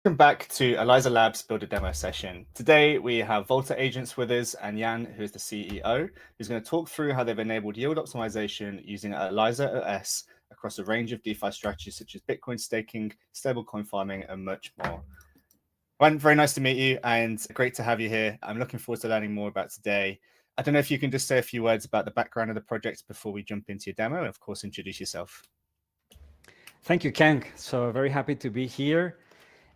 Welcome back to Eliza Labs Build a Demo session. Today we have Volta agents with us and Jan, who is the CEO, who's going to talk through how they've enabled yield optimization using elizaOS across a range of DeFi strategies such as Bitcoin staking, stablecoin farming, and much more. Juan, very nice to meet you and great to have you here. I'm looking forward to learning more about today. I don't know if you can just say a few words about the background of the project before we jump into your demo, and of course, introduce yourself. Thank you, Ken. So very happy to be here.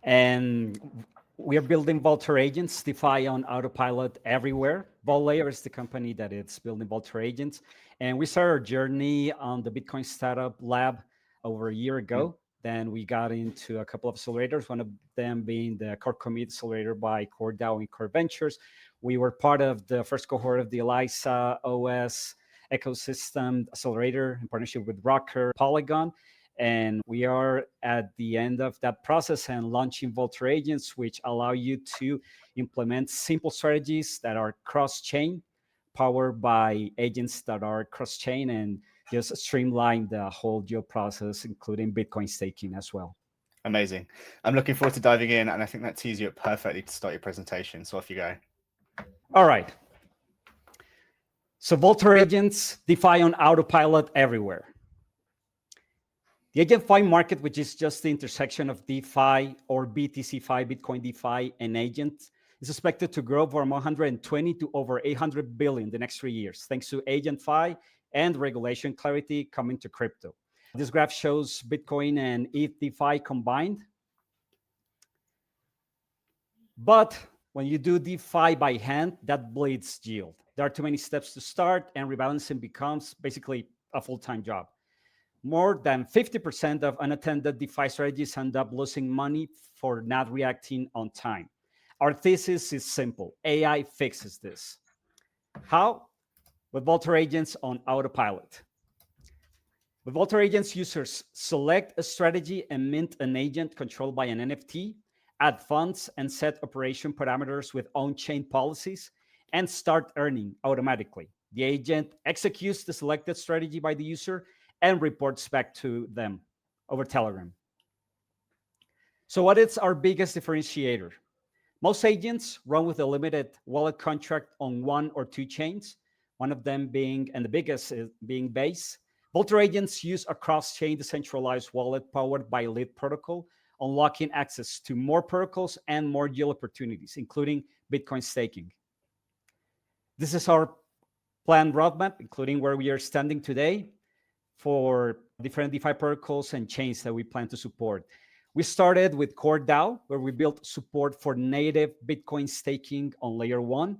And we are building Volta agents, DeFi on autopilot everywhere. VolLayer is the company that is building Volta agents. And we started our journey on the Bitcoin Startup Lab over a year ago. Then we got into a couple of accelerators, one of them being the Core Commit Accelerator by CoreDAO and Core Ventures. We were part of the first cohort of the elizaOS ecosystem accelerator in partnership with Rocker, Polygon. And we are at the end of that process and launching Volta agents, which allow you to implement simple strategies that are cross-chain, powered by agents that are cross-chain, and just streamline the whole geo process, including Bitcoin staking as well. Amazing. I'm looking forward to diving in, and I think that tees you up perfectly to start your presentation. So off you go. All right. So Volta agents, DeFi on autopilot everywhere. The AgentFi market, which is just the intersection of DeFi or BTC-Fi, Bitcoin DeFi, and agents, is expected to grow from 120 to over 800 billion the next 3 years, thanks to AgentFi and regulation clarity coming to crypto. This graph shows Bitcoin and ETH DeFi combined. But when you do DeFi by hand, that bleeds yield. There are too many steps to start, and rebalancing becomes basically a full-time job. More than 50% of unattended DeFi strategies end up losing money for not reacting on time. Our thesis is simple. AI fixes this. How? With Volta agents on autopilot. With Volta agents, users select a strategy and mint an agent controlled by an NFT, add funds and set operation parameters with on-chain policies, and start earning automatically. The agent executes the selected strategy by the user and reports back to them over Telegram. So what is our biggest differentiator? Most agents run with a limited wallet contract on one or two chains, one of them being, and the biggest is being Base. Volta agents use a cross-chain decentralized wallet powered by Lead protocol, unlocking access to more protocols and more yield opportunities, including Bitcoin staking. This is our planned roadmap, including where we are standing today, for different DeFi protocols and chains that we plan to support. We started with CoreDAO, where we built support for native Bitcoin staking on layer 1,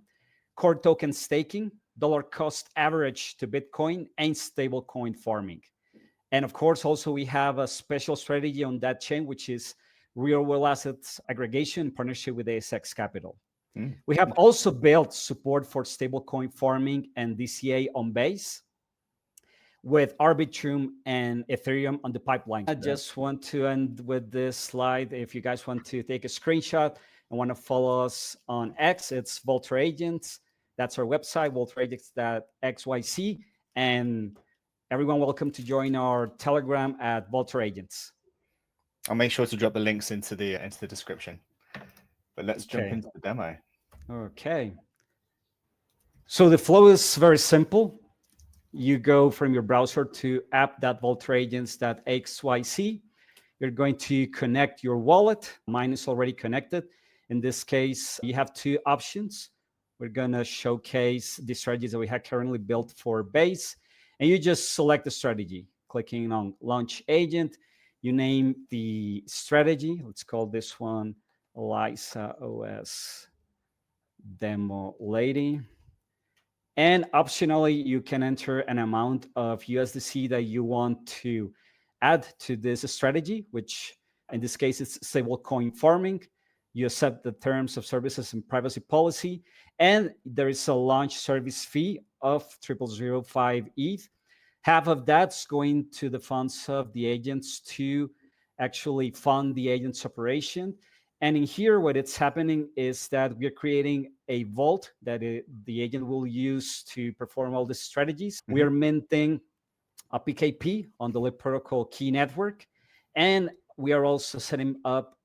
core token staking, dollar cost average to Bitcoin, and stablecoin farming. And of course, also we have a special strategy on that chain, which is real-world assets aggregation in partnership with ASX Capital. We have also built support for stablecoin farming and DCA on Base, with Arbitrum and Ethereum on the pipeline. I just want to end with this slide. If you guys want to take a screenshot and want to follow us on X, it's Volta Agents. That's our website, voltaagents.xyz. And everyone welcome to join our Telegram at Volta Agents. I'll make sure to drop the links into the description. But let's jump into the demo. Okay. So the flow is very simple. You go from your browser to app.voltaagents.xyz. You're going to connect your wallet. Mine is already connected. In this case, you have two options. We're going to showcase the strategies that we have currently built for Base. And you just select the strategy, clicking on Launch Agent. You name the strategy. Let's call this one elizaOS Demo Lady. And optionally, you can enter an amount of USDC that you want to add to this strategy, which in this case is stablecoin farming. You accept the terms of services and privacy policy, and there is a launch service fee of 0005 ETH. Half of that's going to the funds of the agents to actually fund the agent's operation. And in here, what it's happening is that we're creating a vault that the agent will use to perform all the strategies. We are minting a PKP on the Lead protocol key network. And we are also setting up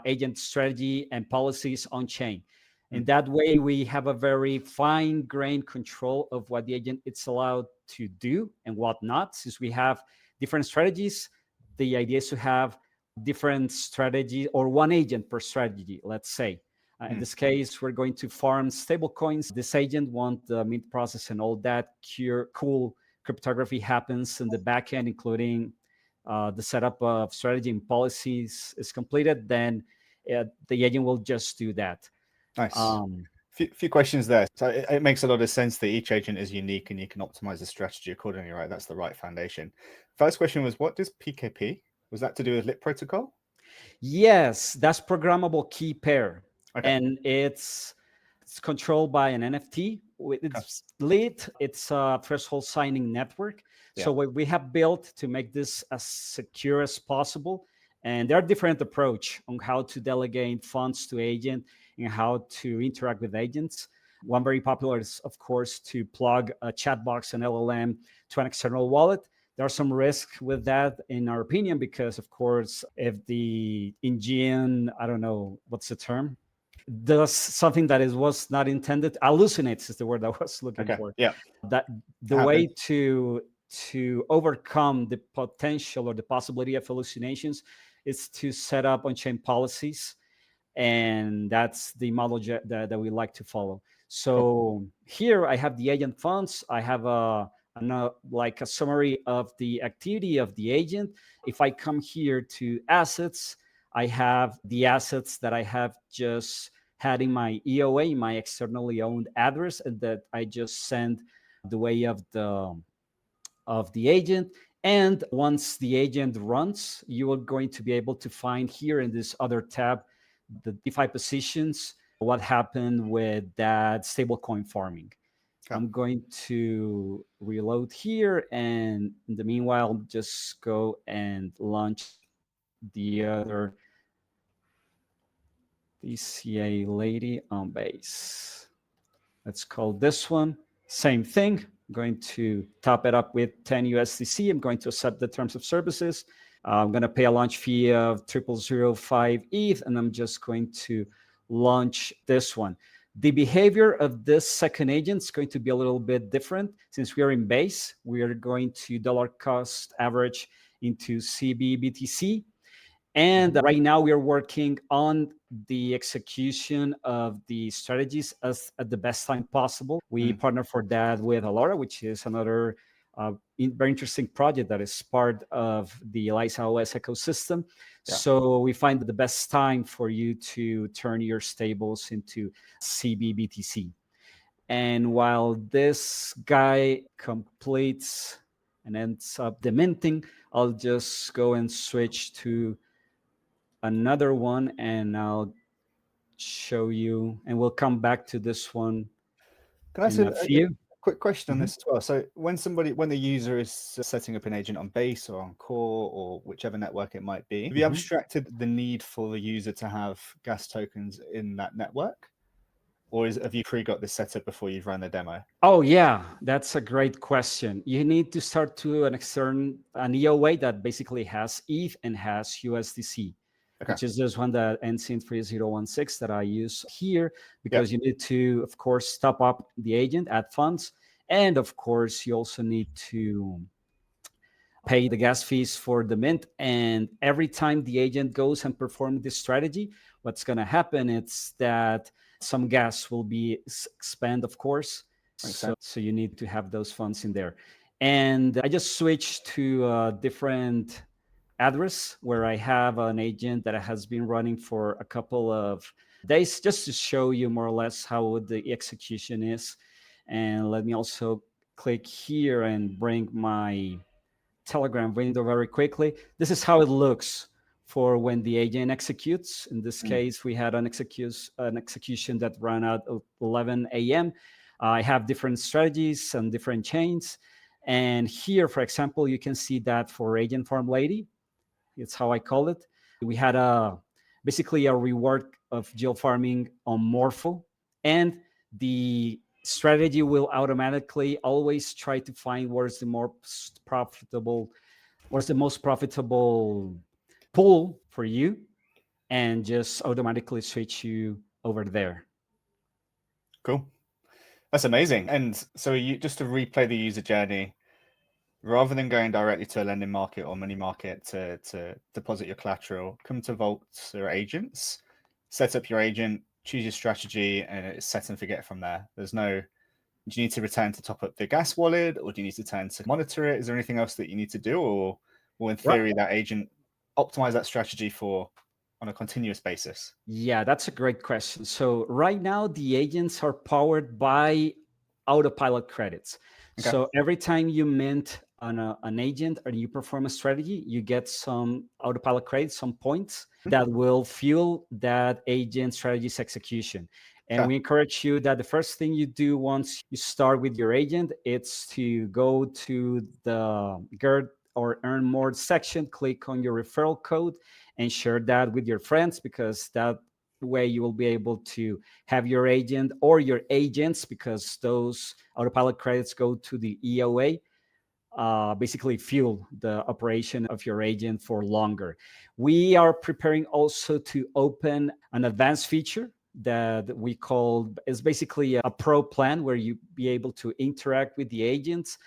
agent strategy and policies on chain. And that way we have a very fine-grained control of what the agent is allowed to do and what not. Since we have different strategies, the idea is to have different strategy or one agent per strategy, let's say. In this case, we're going to farm stable coins. This agent wants the mint process and all that cool cryptography happens in the backend, including the setup of strategy and policies is completed. Then the agent will just do that. Nice. Few questions there. So it makes a lot of sense that each agent is unique and you can optimize the strategy accordingly, right? That's the right foundation. First question was, what does PKP? Was that to do with lit protocol? Yes, that's programmable key pair. Okay. And it's controlled by an NFT. It's lit. It's a threshold signing network. Yeah. So what we have built to make this as secure as possible. And there are different approaches on how to delegate funds to agent and how to interact with agents. One very popular is, of course, to plug a chat box and LLM to an external wallet. There are some risks with that, in our opinion, because, of course, if the engine, I don't know, what's the term, does something that was not intended, hallucinates is the word I was looking for. Yeah. That the way to overcome the potential or the possibility of hallucinations is to set up on-chain policies. And that's the model that we like to follow. So here I have the agent funds. I have like a summary of the activity of the agent. If I come here to assets, I have the assets that I have just had in my EOA, my externally owned address, and that I just send the way of the agent. And once the agent runs, you are going to be able to find here in this other tab the DeFi positions, what happened with that stablecoin farming. Okay. I'm going to reload here, and in the meanwhile, just go and launch the other DCA lady on base. Let's call this one. Same thing. I'm going to top it up with 10 USDC. I'm going to accept the terms of services. I'm going to pay a launch fee of 0005 ETH, and I'm just going to launch this one. The behavior of this second agent is going to be a little bit different. Since we are in base, we are going to dollar cost average into CBBTC. And right now we are working on the execution of the strategies at the best time possible. We partner for that with Alora, which is another very interesting project that is part of the elizaOS ecosystem. Yeah. So we find the best time for you to turn your stables into CBBTC. And while this guy completes and ends up deminting, I'll just go and switch to another one, and I'll show you, and we'll come back to this one. Can I say a quick question on this as well? So when the user is setting up an agent on Base or on Core or whichever network it might be, have you abstracted the need for the user to have gas tokens in that network? Or have you pre-got this setup before you've run the demo? Oh, yeah, that's a great question. You need to start to an EOA that basically has ETH and has USDC. Okay. Which is this one that ends in 3016 that I use here, because you need to, of course, top up the agent, add funds. And of course, you also need to pay the gas fees for the mint. And every time the agent goes and performs this strategy, what's going to happen is that some gas will be expended, of course. So you need to have those funds in there. And I just switched to a different address where I have an agent that has been running for a couple of days, just to show you more or less how the execution is. And let me also click here and bring my Telegram window very quickly. This is how it looks for when the agent executes. In this case, we had an execution that ran at 11 a.m. I have different strategies and different chains. And here, for example, you can see that for Agent Farm Lady, it's how I call it. We had basically a reward of geo farming on Morpho, and the strategy will automatically always try to find where's the most profitable pool for you. and just automatically switch you over there. Cool. That's amazing. And so you just to replay the user journey, rather than going directly to a lending market or money market to deposit your collateral, come to Vault or agents, set up your agent, choose your strategy, and it's set and forget from there. There's no, do you need to return to top up the gas wallet, or do you need to turn to monitor it? Is there anything else that you need to do, or in theory, that agent optimize that strategy for on a continuous basis? Yeah, that's a great question. So right now, the agents are powered by autopilot credits. Okay. So every time you mint an agent or you perform a strategy, you get some autopilot credits, some points that will fuel that agent strategy's execution. And we encourage you that the first thing you do once you start with your agent, it's to go to the Get or Earn More section, click on your referral code, and share that with your friends, because that way you will be able to have your agent or your agents, because those autopilot credits go to the EOA, basically fuel the operation of your agent for longer. We are preparing also to open an advanced feature that we call, is basically a pro plan, where you be able to interact with the agents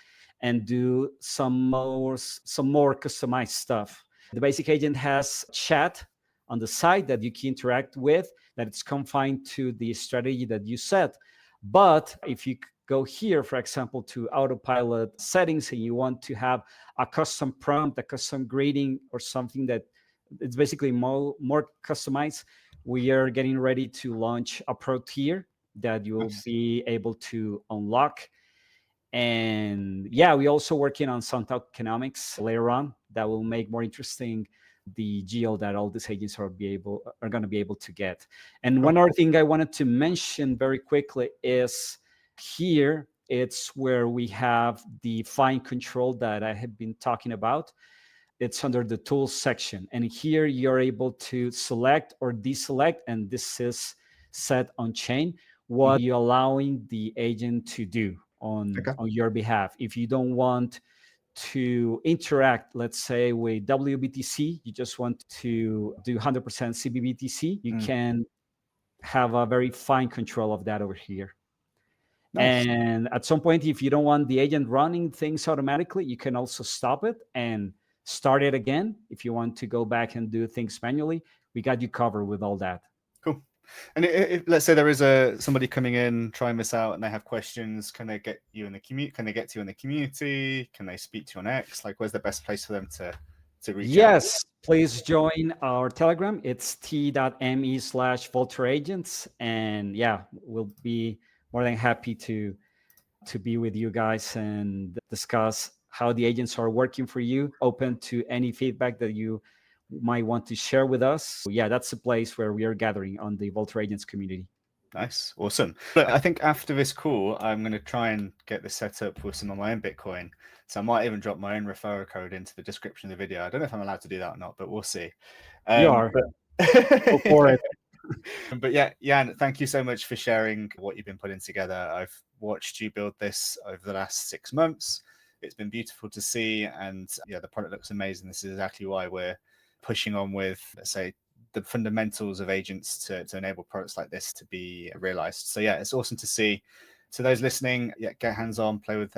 and do some more customized stuff. The basic agent has chat on the side that you can interact with, that it's confined to the strategy that you set. But if you go here, for example, to autopilot settings, and you want to have a custom prompt, a custom greeting, or something that it's basically more customized, we are getting ready to launch a pro tier that you will be able to unlock. And yeah, we're also working on some tokenomics later on that will make more interesting the geo that all these agents are going to be able to get. And one other thing I wanted to mention very quickly is here, it's where we have the fine control that I have been talking about. It's under the tools section. And here you're able to select or deselect, and this is set on chain, what you're allowing the agent to do on your behalf. If you don't want to interact, let's say, with WBTC, you just want to do 100% CBBTC, you can have a very fine control of that over here. Nice. And at some point, if you don't want the agent running things automatically, you can also stop it and start it again. If you want to go back and do things manually, we got you covered with all that. Cool. And if let's say there is somebody coming in trying this out and they have questions, can they get you in the community? Can they get to you in the community? Can they speak to you on X? Like, where's the best place for them to reach out? Yes, please join our Telegram. It's t.me/VolterAgents. And yeah, we'll be more than happy to be with you guys and discuss how the agents are working for you. Open to any feedback that you might want to share with us. So yeah, that's the place where we are gathering on the Volter Agents community. Nice. Awesome. Look, I think after this call, I'm going to try and get this set up with some of my own Bitcoin. So I might even drop my own referral code into the description of the video. I don't know if I'm allowed to do that or not, but we'll see. You are. Go for it. But yeah, Jan, thank you so much for sharing what you've been putting together. I've watched you build this over the last 6 months. It's been beautiful to see. And yeah, the product looks amazing. This is exactly why we're pushing on with, let's say, the fundamentals of agents to enable products like this to be realized. So yeah, it's awesome to see. To those listening, yeah, get hands-on, play with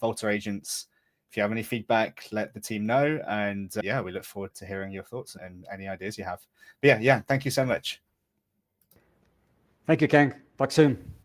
Volter agents. If you have any feedback, let the team know. And yeah, we look forward to hearing your thoughts and any ideas you have. But yeah, thank you so much. Thank you, Kang. Talk soon.